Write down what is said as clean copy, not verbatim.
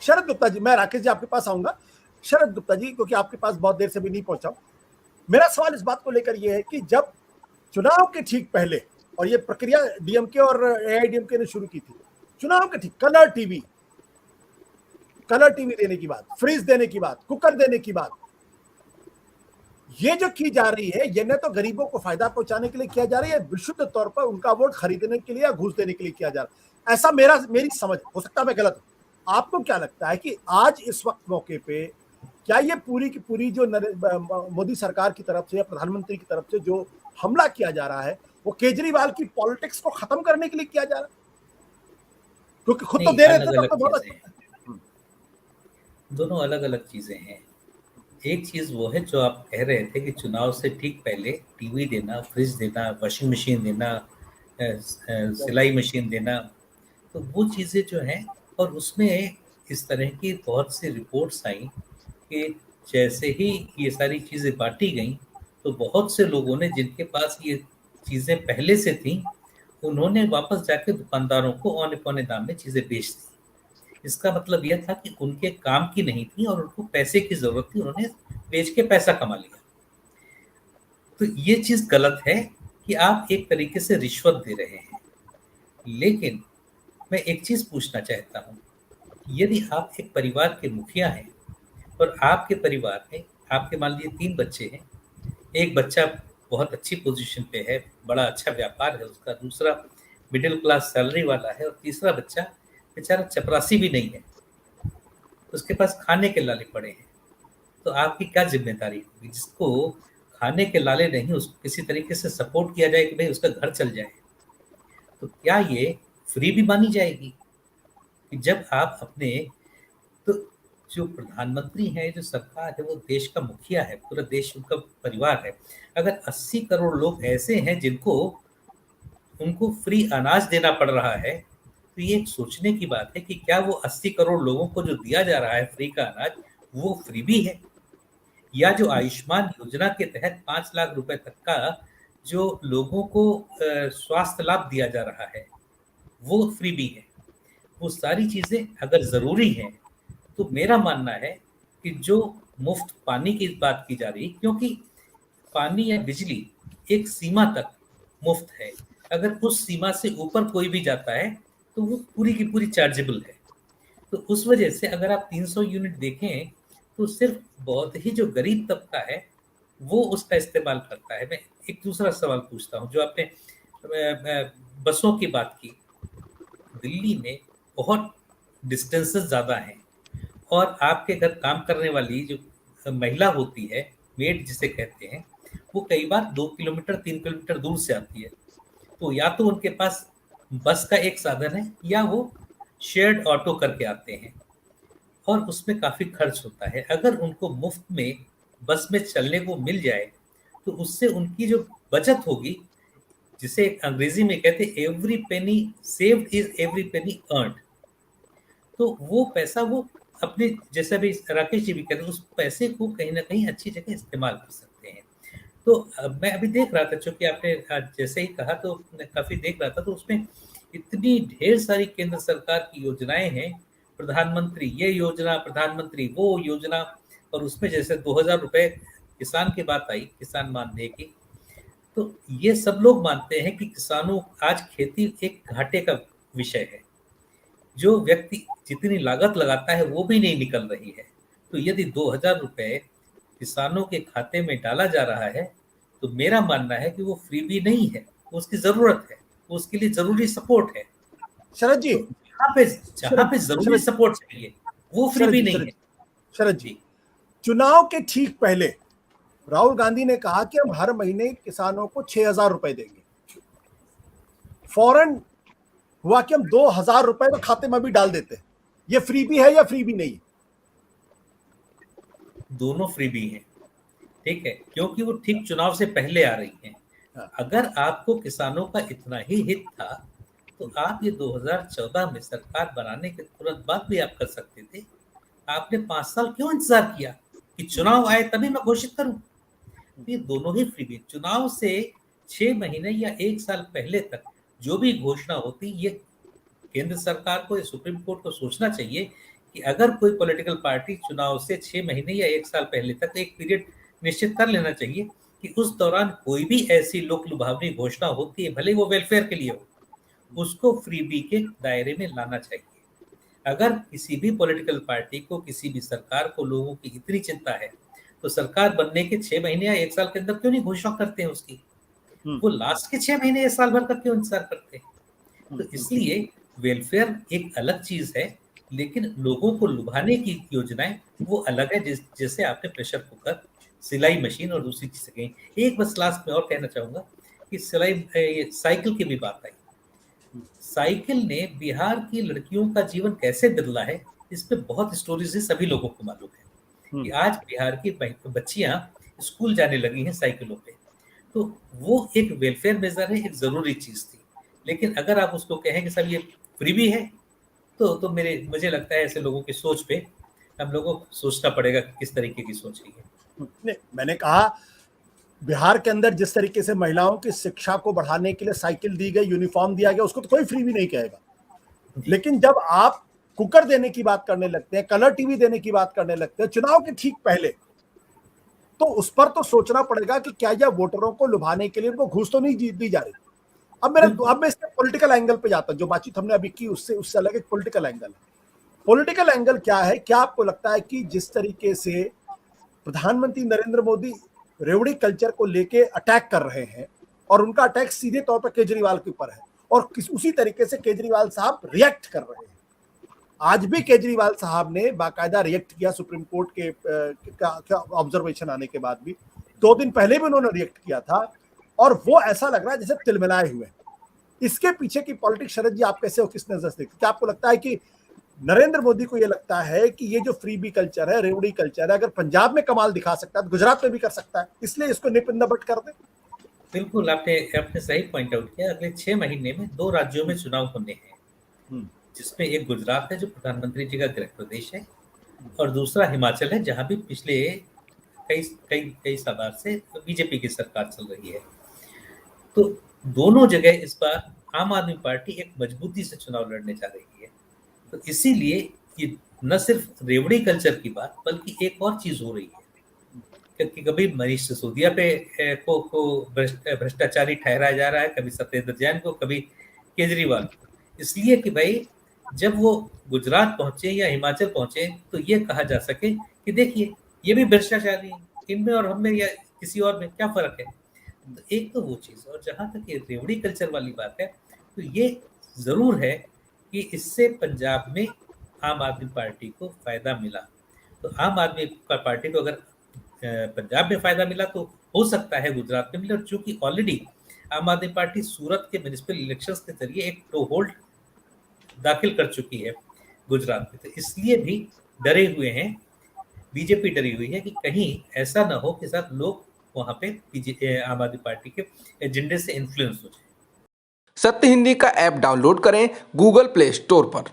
शरद गुप्ता जी, मैं राकेश जी आपके पास आऊंगा। शरद गुप्ता जी, क्योंकि आपके पास बहुत देर से भी नहीं पहुंचा, मेरा सवाल इस बात को लेकर यह है कि जब चुनाव के ठीक पहले, और ये प्रक्रिया डीएमके और एआईडीएमके ने शुरू की थी, चुनाव के ठीक कलर टीवी देने की बात, फ्रिज देने की बात, कुकर देने की बात, ये जो की जा रही है, ये न तो गरीबों को फायदा पहुंचाने के लिए किया जा रहा है, विशुद्ध तौर पर उनका वोट खरीदने के लिए या घूस देने के लिए किया जा रहा है। ऐसा मेरी समझ, हो सकता है मैं गलत हूं। आपको क्या लगता है कि आज इस वक्त मौके पे क्या ये पूरी की पूरी जो मोदी सरकार की तरफ से या प्रधानमंत्री की तरफ से जो हमला किया जा रहा है, वो केजरीवाल की पॉलिटिक्स को खत्म करने के लिए किया जा रहा है? क्योंकि खुद तो नहीं, दे रहे अलग थे, अलग तो बहुत चीजें हैं, दोनों अलग अलग चीजें हैं। एक चीज वो है जो आप कह रहे थे कि चुनाव से ठीक पहले टीवी देना, फ्रिज देना, वॉशिंग मशीन देना, सिलाई मशीन देना, तो वो चीजें जो हैं, और उसमें इस तरह की बहुत सी रिपोर्ट्स आई कि जैसे ही ये सारी चीजें बांटी गई, तो बहुत से लोगों ने, जिनके पास ये चीजें पहले से थी, उन्होंने वापस जाके दुकानदारों को औने पौने दाम में चीजें बेच दी। इसका मतलब यह था कि उनके काम की नहीं थी और उनको पैसे की जरूरत थी, उन्होंने बेच के पैसा कमा लिया। तो ये चीज गलत है कि आप एक तरीके से रिश्वत दे रहे हैं। लेकिन मैं एक चीज पूछना चाहता हूँ, यदि आप एक परिवार के मुखिया हैं और आपके परिवार में आपके मान लीजिए 3 बच्चे हैं, एक बच्चा बहुत अच्छी पोजीशन पे है, बड़ा अच्छा व्यापार है उसका, दूसरा मिडिल क्लास सैलरी वाला है, और तीसरा बच्चा बेचारा चपरासी भी नहीं है, उसके पास खाने के लाले पड़े हैं, तो आपकी क्या जिम्मेदारी होगी? जिसको खाने के लाले नहीं, उसको किसी तरीके से सपोर्ट किया जाए कि भाई उसका घर चल जाए, तो क्या ये फ्री भी मानी जाएगी? कि जब आप अपने, तो जो प्रधानमंत्री है, जो सरकार है, वो देश का मुखिया है, पूरा देश उनका परिवार है। अगर 80 करोड़ लोग ऐसे हैं जिनको उनको फ्री अनाज देना पड़ रहा है, तो ये एक सोचने की बात है कि क्या वो 80 करोड़ लोगों को जो दिया जा रहा है फ्री का अनाज, वो फ्री भी है? या जो आयुष्मान योजना के तहत 5 लाख रुपए तक का जो लोगों को स्वास्थ्य लाभ दिया जा रहा है, वो फ्री भी है? वो सारी चीजें अगर जरूरी हैं, तो मेरा मानना है कि जो मुफ्त पानी की बात की जा रही, क्योंकि पानी या बिजली एक सीमा तक मुफ्त है, अगर उस सीमा से ऊपर कोई भी जाता है तो वो पूरी की पूरी चार्जेबल है। तो उस वजह से अगर आप 300 यूनिट देखें, तो सिर्फ बहुत ही जो गरीब तबका है वो उसका इस्तेमाल करता है। मैं एक दूसरा सवाल पूछता हूँ, जो आपने बसों की बात की, दिल्ली में बहुत डिस्टेंसेस ज़्यादा हैं, और आपके घर काम करने वाली जो महिला होती है, मेड जिसे कहते हैं, वो कई बार 2 किलोमीटर 3 किलोमीटर दूर से आती है। तो या तो उनके पास बस का एक साधन है, या वो शेयर्ड ऑटो करके आते हैं, और उसमें काफ़ी खर्च होता है। अगर उनको मुफ्त में बस में चलने को मिल जाए, तो उससे उनकी जो बचत होगी, जिसे अंग्रेजी में कहते हैं every penny saved is every penny earned, तो वो पैसा वो अपने, जैसा भी राकेश जी भी कहते हैं, उस पैसे को कहीं ना कहीं अच्छी जगह इस्तेमाल कर सकते हैं। तो मैं अभी देख रहा था, चूंकि आपने जैसे ही कहा, तो मैं काफी देख रहा था, तो उसमें इतनी ढेर सारी केंद्र सरकार की योजनाएं हैं, प्रधानमंत्री ये योजना, प्रधानमंत्री वो योजना, और उसमें जैसे 2000 रुपए किसान की बात आई, किसान मानदेय की, तो ये सब लोग मानते हैं कि किसानों, आज खेती एक घाटे का विषय है, जो व्यक्ति जितनी लागत लगाता है वो भी नहीं निकल रही है। तो यदि 2000 रुपए किसानों के खाते में डाला जा रहा है, तो मेरा मानना है कि वो फ्री भी नहीं है, वो उसकी जरूरत है, वो उसके लिए जरूरी सपोर्ट है। शरद जी, तो जहाँ पे जरूरी शरद सपोर्ट चाहिए, वो फ्री शरद भी जी, नहीं है। शरद जी, जी। चुनाव के ठीक पहले राहुल गांधी ने कहा कि हम हर महीने किसानों को 6,000 रुपए देंगे। फौरन हुआ कि हम 2,000 रुपए तो खाते में भी डाल देते हैं। ये फ्री भी है या फ्री भी नहीं? दोनों फ्री भी हैं, ठीक है, क्योंकि वो ठीक चुनाव से पहले आ रही हैं। हाँ। अगर आपको किसानों का इतना ही हित था, तो आप ये 2014 में सरकार बनाने के तुरंत बाद भी आप कर सकते थे। आपने 5 साल क्यों इंतजार किया कि चुनाव आए तभी मैं घोषित करूं? तो ये दोनों ही फ्री है। चुनाव से 6 महीने या 1 साल पहले तक जो भी घोषणा होती, ये केंद्र सरकार को या सुप्रीम कोर्ट को सोचना चाहिए कि अगर कोई पॉलिटिकल पार्टी चुनाव से 6 महीने या 1 साल पहले तक एक पीरियड निश्चित कर लेना चाहिए कि उस दौरान कोई भी ऐसी लोक लुभावनी घोषणा होती है, भले वो वेलफेयर के लिए हो, उसको फ्रीबी के दायरे में लाना चाहिए। अगर किसी भी पॉलिटिकल पार्टी को, किसी भी सरकार को लोगों की इतनी चिंता है, तो सरकार बनने के 6 महीने या 1 साल के अंदर क्यों नहीं घोषणा करते हैं उसकी? वो लास्ट के 6 महीने या साल भर का क्यों इंतजार करते हैं? तो इसलिए वेलफेयर एक अलग चीज है, लेकिन लोगों को लुभाने की योजनाएं वो अलग है, जैसे आपने प्रेशर कुकर, सिलाई मशीन और दूसरी चीजें कही। एक बस लास्ट में और कहना चाहूंगा कि साइकिल की भी बात आई। साइकिल ने बिहार की लड़कियों का जीवन कैसे बदला है, इस पे बहुत स्टोरीज है, सभी लोगों को मालूम है कि आज बिहार की बच्चियां स्कूल जाने लगी हैं साइकिलों पे। तो वो एक वेलफेयर मेजर है, एक जरूरी चीज थी। लेकिन अगर आप उसको कहें कि सब ये फ्री भी है, तो मुझे लगता है ऐसे लोगों की सोच पे हम लोगों को सोचना पड़ेगा कि किस तरीके की सोच रही है। नहीं, मैंने कहा बिहार के अंदर जिस तरीके से महिलाओं की शिक्षा को बढ़ाने के लिए साइकिल दी गई, यूनिफॉर्म दिया गया, उसको तो कोई फ्री भी नहीं कहेगा। लेकिन जब आप कुकर देने की बात करने लगते हैं, कलर टीवी देने की बात करने लगते हैं चुनाव के ठीक पहले, तो उस पर तो सोचना पड़ेगा कि क्या यह वोटरों को लुभाने के लिए उनको घूस तो नहीं दी जा रही। अब मैं इसके पॉलिटिकल एंगल पे जाता हूं। जो बातचीत हमने अभी की उससे अलग एक पॉलिटिकल एंगल है। पॉलिटिकल एंगल क्या है? क्या आपको लगता है कि जिस तरीके से प्रधानमंत्री नरेंद्र मोदी रेवड़ी कल्चर को लेके अटैक कर रहे हैं, और उनका अटैक सीधे तौर पर केजरीवाल के ऊपर है, और उसी तरीके से केजरीवाल साहब रिएक्ट कर रहे हैं। आज भी केजरीवाल साहब ने बाकायदा रिएक्ट किया सुप्रीम कोर्ट के ऑब्जर्वेशन आने के बाद भी। 2 दिन पहले भी उन्होंने रिएक्ट किया था, और वो ऐसा लग रहा है जैसे तिलमिलाए हुए। इसके पीछे की पॉलिटिक्स, शरद जी आप कैसे हो, किस नजर से देखते? क्या आपको लगता है कि नरेंद्र मोदी को यह लगता है कि ये जो फ्रीबी कल्चर है, रेवड़ी कल्चर है, अगर पंजाब में कमाल दिखा सकता है तो गुजरात में भी कर सकता है, इसलिए इसको निप इन द बट कर दे? बिल्कुल, आपने सही पॉइंट आउट किया। अगले 6 महीने में 2 राज्यों में चुनाव होने हैं, जिसमें एक गुजरात है जो प्रधानमंत्री जी का गृह प्रदेश है, और दूसरा हिमाचल है जहां भी पिछले कई साल से बीजेपी की सरकार चल रही है। तो दोनों जगह इस बार आम आदमी पार्टी एक मजबूती से चुनाव लड़ने जा रही है। तो इसीलिए ये न सिर्फ रेवड़ी कल्चर की बात, बल्कि एक और चीज हो रही है, क्योंकि कभी मनीष सिसोदिया पे को भ्रष्टाचारी ठहराया जा रहा है, कभी सत्येंद्र जैन को, कभी केजरीवाल को। इसलिए कि भाई जब वो गुजरात पहुंचे या हिमाचल पहुंचे तो ये कहा जा सके कि देखिए ये भी भ्रष्टाचारी है, इनमें और हम में या किसी और में क्या फर्क है। तो एक तो वो चीज, और जहां तक ये रेवड़ी कल्चर वाली बात है, तो ये जरूर है कि इससे पंजाब में आम आदमी पार्टी को फायदा मिला। तो आम आदमी पार्टी को अगर पंजाब में फायदा मिला तो हो सकता है गुजरात में मिले। और चूंकि ऑलरेडी आम आदमी पार्टी सूरत के म्युनिसिपल इलेक्शंस के जरिए एक टो होल्ड दाखिल कर चुकी है गुजरात में, तो इसलिए भी डरे हुए हैं, बीजेपी डरी हुई है कि कहीं ऐसा ना हो कि साथ लोग वहां पे आम आदमी पार्टी के एजेंडे से इन्फ्लुएंस हो जाए। सत्य हिंदी का ऐप डाउनलोड करें गूगल प्ले स्टोर पर।